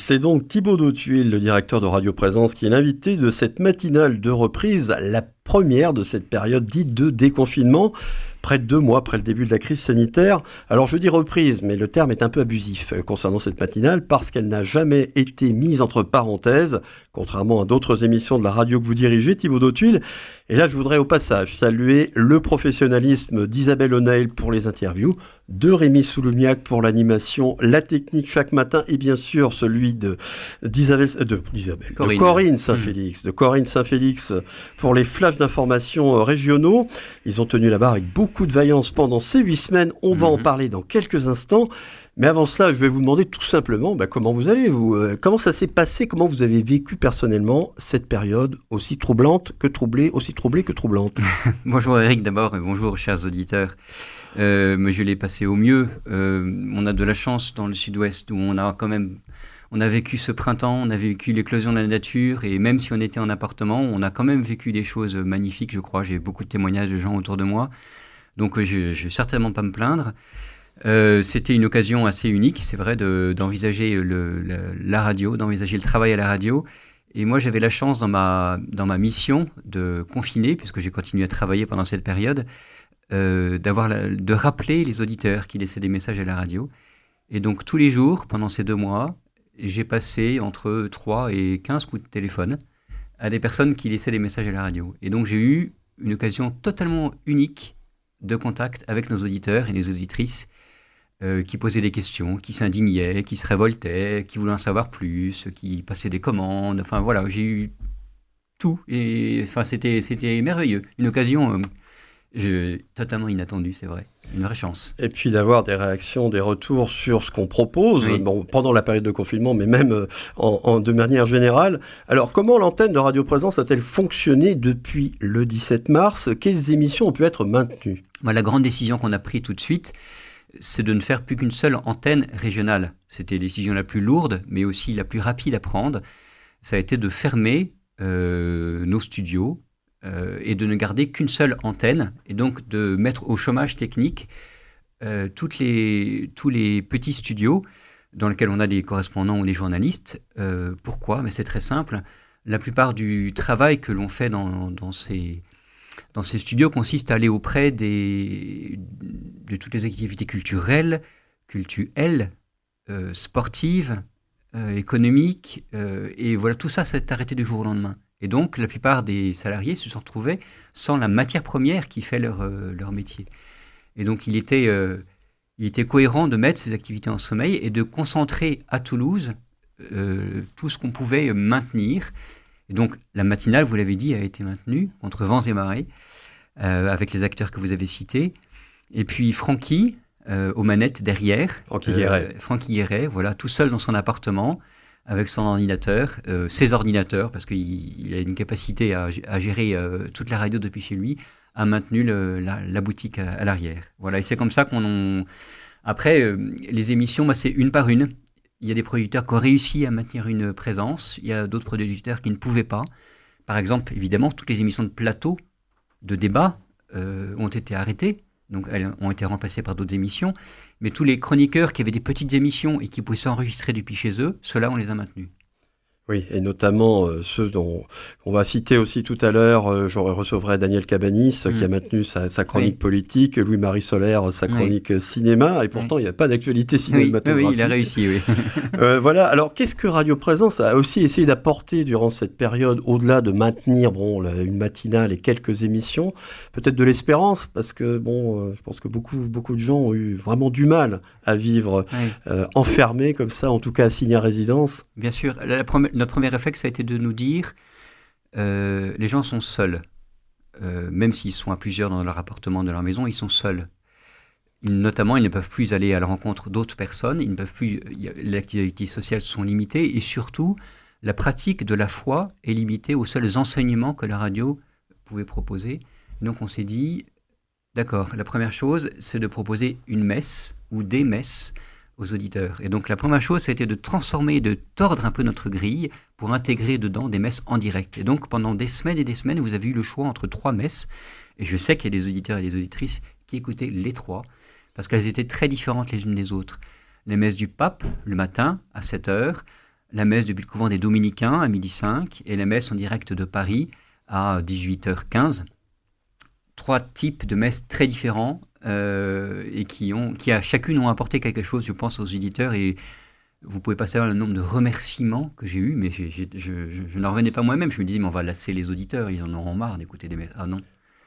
C'est donc Thibaut Dautuil, le directeur de Radio Présence, qui est l'invité de cette matinale de reprise, la première de cette période dite de déconfinement, près de 2 mois après le début de la crise sanitaire. Alors je dis reprise, mais le terme est un peu abusif concernant cette matinale parce qu'elle n'a jamais été mise entre parenthèses, contrairement à d'autres émissions de la radio que vous dirigez, Thibaut Dautuil. Et là, je voudrais au passage saluer le professionnalisme d'Isabelle O'Neill pour les interviews, de Rémi Souloumiac pour l'animation, la technique chaque matin et bien sûr celui de Corinne Saint-Félix pour les flashs d'informations régionaux. Ils ont tenu la barre avec beaucoup de vaillance pendant ces 8 semaines. On va en parler dans quelques instants. Mais avant cela, je vais vous demander tout simplement comment vous allez, comment ça s'est passé, comment vous avez vécu personnellement cette période aussi troublante que troublée, aussi troublée que troublante. Bonjour Eric d'abord et bonjour chers auditeurs. Mais je l'ai passé au mieux. On a de la chance dans le sud-ouest où on a vécu ce printemps, on a vécu l'éclosion de la nature et même si on était en appartement, on a quand même vécu des choses magnifiques, je crois. J'ai beaucoup de témoignages de gens autour de moi. Donc je ne vais certainement pas me plaindre. C'était une occasion assez unique, c'est vrai, d'envisager la radio, d'envisager le travail à la radio. Et moi, j'avais la chance dans ma mission de confiner, puisque j'ai continué à travailler pendant cette période, de rappeler les auditeurs qui laissaient des messages à la radio. Et donc, tous les jours, pendant ces 2 mois, j'ai passé entre 3 et 15 coups de téléphone à des personnes qui laissaient des messages à la radio. Et donc, j'ai eu une occasion totalement unique de contact avec nos auditeurs et les auditrices qui posaient des questions, qui s'indignaient, qui se révoltaient, qui voulaient en savoir plus, qui passaient des commandes. Enfin, voilà, j'ai eu tout. Et enfin, c'était merveilleux. Une occasion totalement inattendue, c'est vrai. Une vraie chance. Et puis d'avoir des réactions, des retours sur ce qu'on propose, pendant la période de confinement, mais même de manière générale. Alors, comment l'antenne de Radio Présence a-t-elle fonctionné depuis le 17 mars ? Quelles émissions ont pu être maintenues ? La grande décision qu'on a prise tout de suite, c'est de ne faire plus qu'une seule antenne régionale. C'était la décision la plus lourde, mais aussi la plus rapide à prendre. Ça a été de fermer nos studios, et de ne garder qu'une seule antenne, et donc de mettre au chômage technique tous les petits studios dans lesquels on a des correspondants ou des journalistes. Pourquoi ? Mais c'est très simple. La plupart du travail que l'on fait dans ces studios consiste à aller auprès de toutes les activités culturelles, sportives, économiques, et voilà, tout ça s'est arrêté du jour au lendemain. Et donc, la plupart des salariés se sont retrouvés sans la matière première qui fait leur métier. Et donc, il était cohérent de mettre ces activités en sommeil et de concentrer à Toulouse tout ce qu'on pouvait maintenir. Et donc, la matinale, vous l'avez dit, a été maintenue contre vents et marées, avec les acteurs que vous avez cités. Et puis, Francky, aux manettes derrière. Francky Guéret, voilà, tout seul dans son appartement, avec son ordinateur, ses ordinateurs, parce qu'il a une capacité à gérer toute la radio depuis chez lui, a maintenu la boutique à l'arrière. Voilà, et c'est comme ça Après, les émissions, c'est une par une. Il y a des producteurs qui ont réussi à maintenir une présence, il y a d'autres producteurs qui ne pouvaient pas. Par exemple, évidemment, toutes les émissions de plateau, de débat, ont été arrêtées. Donc, elles ont été remplacées par d'autres émissions. Mais tous les chroniqueurs qui avaient des petites émissions et qui pouvaient s'enregistrer depuis chez eux, ceux-là, on les a maintenus. Oui, et notamment ceux dont on va citer aussi tout à l'heure, je recevrai Daniel Cabanis qui a maintenu sa chronique politique, Louis-Marie Solaire sa chronique cinéma, et pourtant il n'y a pas d'actualité cinématographique. Oui, il a réussi, oui. Voilà, alors qu'est-ce que Radio Présence a aussi essayé d'apporter durant cette période, au-delà de maintenir une matinale et quelques émissions, peut-être de l'espérance, parce que je pense que beaucoup de gens ont eu vraiment du mal à vivre enfermés comme ça, en tout cas assigné à résidence. Bien sûr, notre premier réflexe a été de nous dire les gens sont seuls. Même s'ils sont à plusieurs dans leur appartement, dans leur maison, ils sont seuls. Notamment, ils ne peuvent plus aller à la rencontre d'autres personnes, ils ne peuvent plus, les activités sociales sont limitées, et surtout, la pratique de la foi est limitée aux seuls enseignements que la radio pouvait proposer. Et donc, on s'est dit, d'accord, la première chose, c'est de proposer une messe ou des messes aux auditeurs. Et donc la première chose, c'était de transformer, de tordre un peu notre grille pour intégrer dedans des messes en direct. Et donc pendant des semaines et des semaines, vous avez eu le choix entre 3 messes. Et je sais qu'il y a des auditeurs et des auditrices qui écoutaient les 3, parce qu'elles étaient très différentes les unes des autres. Les messes du pape, le matin, à 7h, la messe depuis le couvent des Dominicains à 12h05 et la messe en direct de Paris à 18h15. 3 types de messes très différents et qui à chacune ont apporté quelque chose, je pense, aux éditeurs. Et vous pouvez pas savoir le nombre de remerciements que j'ai eus, mais je n'en revenais pas moi-même. Je me disais, mais on va lasser les auditeurs, ils en auront marre d'écouter des messes. Ah non.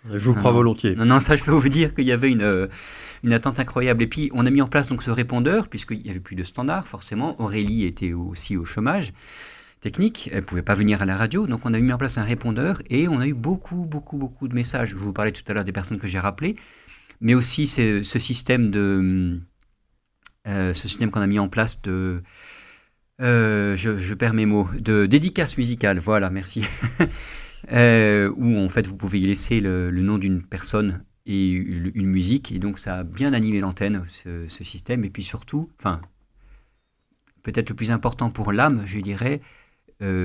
Je vous crois volontiers. Non, ça je peux vous dire qu'il y avait une attente incroyable. Et puis on a mis en place donc ce répondeur, puisqu'il n'y avait plus de standard, forcément. Aurélie était aussi au chômage technique, elle ne pouvait pas venir à la radio, donc on a mis en place un répondeur et on a eu beaucoup de messages. Je vous parlais tout à l'heure des personnes que j'ai rappelées, mais aussi ce système qu'on a mis en place de... je perds mes mots, de dédicace musicale, voilà, merci. Où en fait vous pouvez y laisser le nom d'une personne et une musique, et donc ça a bien animé l'antenne, ce système. Et puis surtout, peut-être le plus important pour l'âme, je dirais,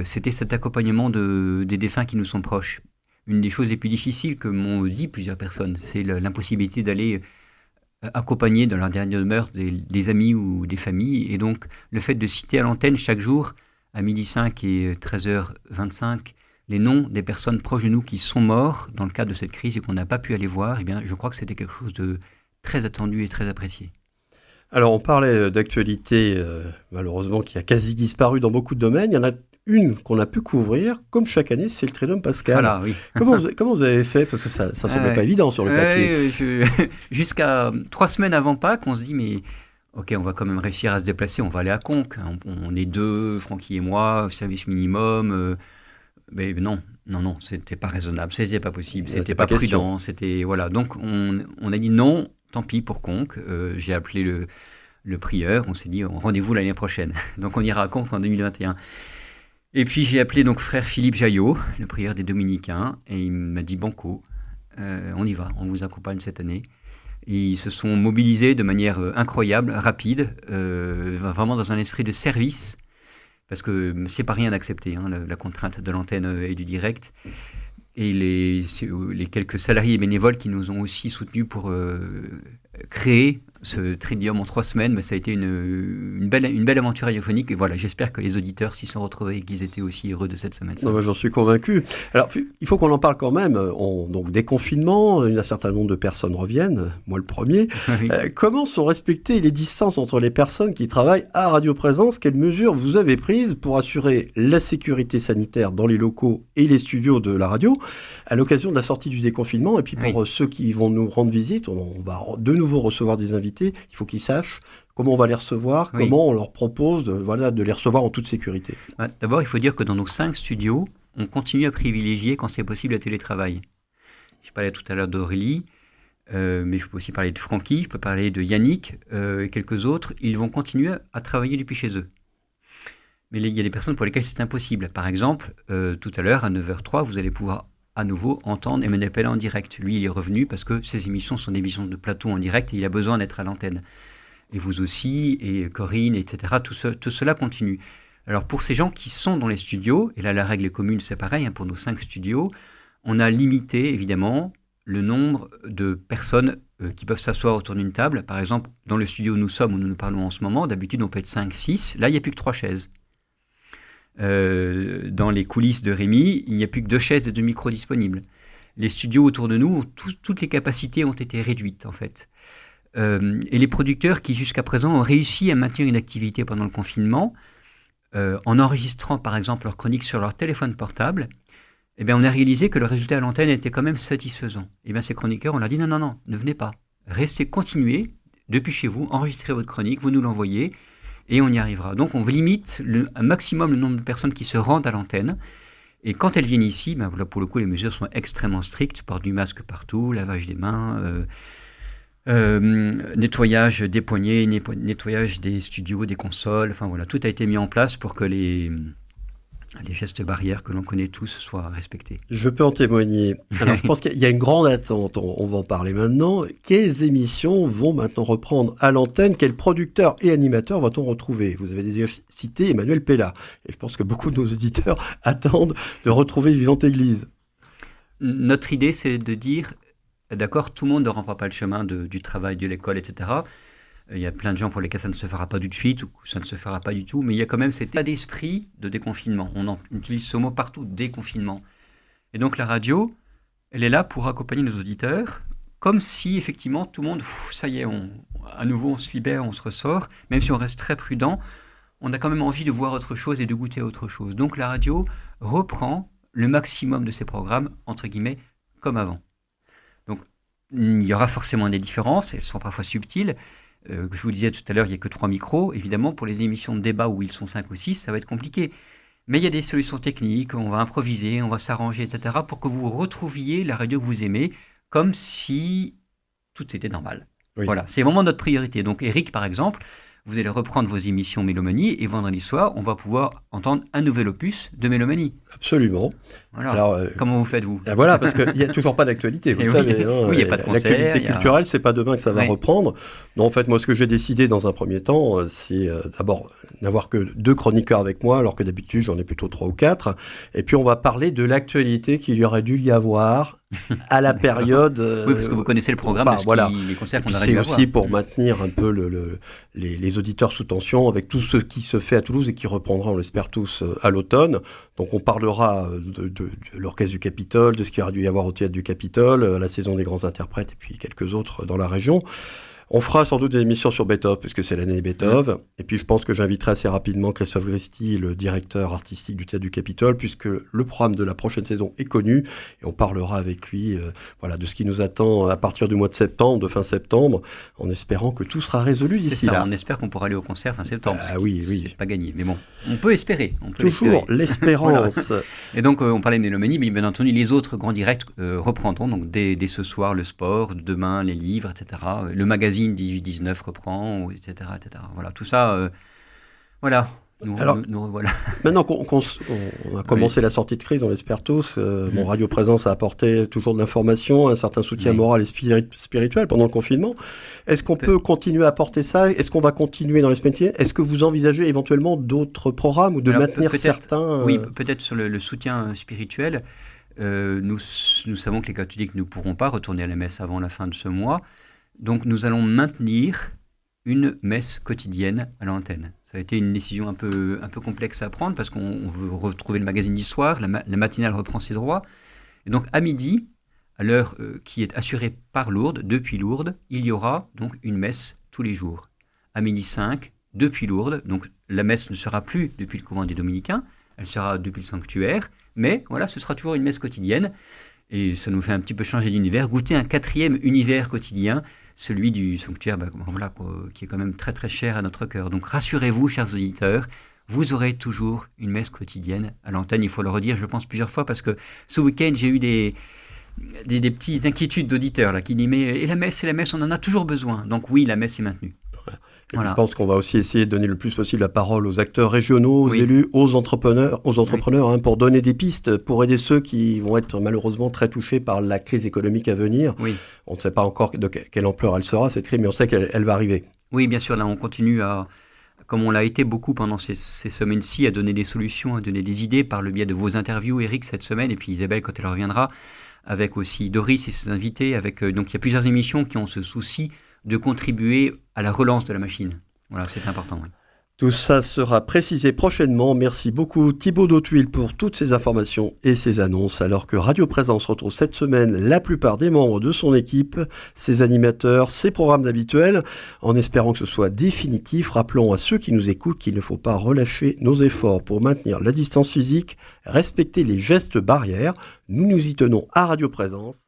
c'était cet accompagnement des défunts qui nous sont proches. Une des choses les plus difficiles que m'ont dit plusieurs personnes, c'est l'impossibilité d'aller accompagner dans leur dernière demeure des amis ou des familles. Et donc, le fait de citer à l'antenne chaque jour, à 12h05 et 13h25, les noms des personnes proches de nous qui sont morts dans le cadre de cette crise et qu'on n'a pas pu aller voir, eh bien, je crois que c'était quelque chose de très attendu et très apprécié. Alors, on parlait d'actualité, malheureusement, qui a quasi disparu dans beaucoup de domaines. Il y en a une qu'on a pu couvrir, comme chaque année, c'est le Triduum Pascal. Voilà, oui. Comment vous avez fait? Parce que ça ne semblait pas évident sur le papier. Jusqu'à 3 semaines avant Pâques, on se dit, mais ok, on va quand même réussir à se déplacer, on va aller à Conques. On est 2, Francky et moi, service minimum. Mais non, c'était pas raisonnable, c'était pas possible, c'était pas prudent. Voilà. Donc on a dit non, tant pis pour Conques. J'ai appelé le prieur, on s'est dit rendez-vous l'année prochaine. Donc on ira à Conques en 2021. Et puis j'ai appelé donc frère Philippe Jaillot, le prieur des Dominicains, et il m'a dit banco, on y va, on vous accompagne cette année. Et ils se sont mobilisés de manière incroyable, rapide, vraiment dans un esprit de service, parce que c'est pas rien d'accepter la contrainte de l'antenne et du direct. Et les quelques salariés bénévoles qui nous ont aussi soutenus pour créer ce Triduum en 3 semaines, mais ça a été une belle aventure radiophonique. Et voilà, j'espère que les auditeurs s'y sont retrouvés et qu'ils étaient aussi heureux de cette semaine. Non, j'en suis convaincu. Alors, il faut qu'on en parle quand même. Donc, déconfinement, un certain nombre de personnes reviennent, moi le premier. Oui. Comment sont respectées les distances entre les personnes qui travaillent à Radio Présence? Quelles mesures vous avez prises pour assurer la sécurité sanitaire dans les locaux et les studios de la radio à l'occasion de la sortie du déconfinement? Et puis pour ceux qui vont nous rendre visite, on va de nouveau recevoir des invités. Il faut qu'ils sachent comment on va les recevoir, comment on leur propose de les recevoir en toute sécurité. D'abord, il faut dire que dans nos 5 studios, on continue à privilégier, quand c'est possible, le télétravail. Je parlais tout à l'heure d'Aurélie, mais je peux aussi parler de Francky, je peux parler de Yannick et quelques autres. Ils vont continuer à travailler depuis chez eux. Mais il y a des personnes pour lesquelles c'est impossible. Par exemple, tout à l'heure, à 9h03, vous allez pouvoir à nouveau entendre Emmanuel Pella en direct. Lui, il est revenu parce que ses émissions sont des émissions de plateau en direct et il a besoin d'être à l'antenne. Et vous aussi, et Corinne, etc. Tout cela continue. Alors, pour ces gens qui sont dans les studios, et là, la règle est commune, c'est pareil, pour nos 5 studios, on a limité, évidemment, le nombre de personnes qui peuvent s'asseoir autour d'une table. Par exemple, dans le studio où nous sommes, où nous nous parlons en ce moment, d'habitude, on peut être 5, 6. Là, il n'y a plus que 3 chaises. Dans les coulisses de Rémi, il n'y a plus que 2 chaises et 2 micros disponibles. Les studios autour de nous, toutes les capacités ont été réduites, en fait. Et les producteurs qui, jusqu'à présent, ont réussi à maintenir une activité pendant le confinement, en enregistrant, par exemple, leurs chroniques sur leur téléphone portable, eh bien, on a réalisé que le résultat à l'antenne était quand même satisfaisant. Et bien, ces chroniqueurs, on leur dit non, ne venez pas. Restez, continuez, depuis chez vous, enregistrez votre chronique, vous nous l'envoyez, et on y arrivera. Donc, on limite un maximum le nombre de personnes qui se rendent à l'antenne. Et quand elles viennent ici, ben là, pour le coup, les mesures sont extrêmement strictes. Port du masque partout, lavage des mains, nettoyage des poignets, nettoyage des studios, des consoles. Enfin, voilà, tout a été mis en place pour que les gestes barrières que l'on connaît tous soient respectés. Je peux en témoigner. Alors, je pense qu'il y a une grande attente. On va en parler maintenant. Quelles émissions vont maintenant reprendre à l'antenne? Quels producteurs et animateurs va-t-on retrouver? Vous avez déjà cité Emmanuel Pella. Et je pense que beaucoup de nos auditeurs attendent de retrouver Vivante Église. Notre idée, c'est de dire, d'accord, tout le monde ne reprend pas le chemin du travail, de l'école, etc. Il y a plein de gens pour lesquels ça ne se fera pas tout de suite ou ça ne se fera pas du tout, mais il y a quand même cet état d'esprit de déconfinement. On utilise ce mot partout, déconfinement. Et donc la radio, elle est là pour accompagner nos auditeurs, comme si effectivement tout le monde, ça y est, à nouveau on se libère, on se ressort, même si on reste très prudent, on a quand même envie de voir autre chose et de goûter à autre chose. Donc la radio reprend le maximum de ses programmes, entre guillemets, comme avant. Donc il y aura forcément des différences, elles sont parfois subtiles. Je vous disais tout à l'heure, il n'y a que 3 micros. Évidemment, pour les émissions de débat où ils sont 5 ou 6, ça va être compliqué. Mais il y a des solutions techniques, on va improviser, on va s'arranger, etc. pour que vous retrouviez la radio que vous aimez, comme si tout était normal. Oui. Voilà, c'est vraiment notre priorité. Donc Eric, par exemple, vous allez reprendre vos émissions Mélomanie et vendredi soir, on va pouvoir entendre un nouvel opus de Mélomanie. Absolument. Voilà. Alors, comment vous faites-vous ? Voilà, parce qu'il n'y a toujours pas d'actualité, vous le savez. Oui, il n'y a pas de concert. L'actualité culturelle, c'est pas demain que ça va reprendre. Non, en fait, moi, ce que j'ai décidé dans un premier temps, c'est d'abord n'avoir que 2 chroniqueurs avec moi, alors que d'habitude, j'en ai plutôt 3 ou 4. Et puis, on va parler de l'actualité qu'il y aurait dû y avoir à la période... oui, parce que vous connaissez le programme les concerts qu'on aurait dû avoir. C'est aussi pour maintenir un peu les auditeurs sous tension avec tout ce qui se fait à Toulouse et qui reprendra, on l'espère tous, à l'automne. Donc on parlera de l'Orchestre du Capitole, de ce qu'il y aurait dû y avoir au Théâtre du Capitole, la saison des grands interprètes et puis quelques autres dans la région. On fera sans doute des émissions sur Beethoven, puisque c'est l'année Beethoven. Et puis je pense que j'inviterai assez rapidement Christophe Gresti, le directeur artistique du Théâtre du Capitole, puisque le programme de la prochaine saison est connu. Et on parlera avec lui de ce qui nous attend à partir du mois de septembre, de fin septembre, en espérant que tout sera résolu d'ici là. On espère qu'on pourra aller au concert fin septembre. Oui. C'est pas gagné, mais bon, on peut espérer. Toujours l'espérance. Voilà. Et donc on parlait de Mélomanie, mais bien entendu les autres grands directs reprendront. Donc dès ce soir le sport, demain les livres, etc. Le magazine 18-19 reprend, etc., etc. Voilà, tout ça, nous revoilà. Maintenant qu'on a commencé la sortie de crise, on l'espère tous, Radio Présence a apporté toujours de l'information, un certain soutien moral et spirituel pendant le confinement. Est-ce qu'on peut continuer à apporter ça ? Est-ce qu'on va continuer dans les semaines qui viennent ? Est-ce que vous envisagez éventuellement d'autres programmes ou de maintenir certains Oui, peut-être sur le soutien spirituel. Nous savons que les catholiques ne pourront pas retourner à la messe avant la fin de ce mois. Donc nous allons maintenir une messe quotidienne à l'antenne. Ça a été une décision un peu complexe à prendre parce qu'on veut retrouver le magazine du soir, la matinale reprend ses droits. Et donc à midi, à l'heure qui est assurée par Lourdes, depuis Lourdes, il y aura donc une messe tous les jours. À midi 5, depuis Lourdes, donc la messe ne sera plus depuis le couvent des Dominicains, elle sera depuis le sanctuaire, mais voilà, ce sera toujours une messe quotidienne. Et ça nous fait un petit peu changer d'univers, goûter un 4e univers quotidien, celui du sanctuaire, qui est quand même très très cher à notre cœur. Donc rassurez-vous, chers auditeurs, vous aurez toujours une messe quotidienne à l'antenne. Il faut le redire, je pense, plusieurs fois, parce que ce week-end, j'ai eu des petites inquiétudes d'auditeurs là, qui disent « Mais et la messe, on en a toujours besoin ». Donc oui, la messe est maintenue. Je pense qu'on va aussi essayer de donner le plus possible la parole aux acteurs régionaux, aux élus, aux entrepreneurs pour donner des pistes, pour aider ceux qui vont être malheureusement très touchés par la crise économique à venir. Oui. On ne sait pas encore de quelle ampleur elle sera, cette crise, mais on sait qu'elle va arriver. Oui, bien sûr, là on continue comme on l'a été beaucoup pendant ces semaines-ci, à donner des solutions, à donner des idées par le biais de vos interviews, Eric, cette semaine, et puis Isabelle quand elle reviendra, avec aussi Doris et ses invités. Donc il y a plusieurs émissions qui ont ce souci de contribuer à la relance de la machine. Voilà, c'est important. Oui. Tout ça sera précisé prochainement. Merci beaucoup Thibaut d'Hautuil pour toutes ces informations et ces annonces. Alors que Radio Présence retrouve cette semaine la plupart des membres de son équipe, ses animateurs, ses programmes habituels, en espérant que ce soit définitif. Rappelons à ceux qui nous écoutent qu'il ne faut pas relâcher nos efforts pour maintenir la distance physique, respecter les gestes barrières. Nous nous y tenons à Radio Présence.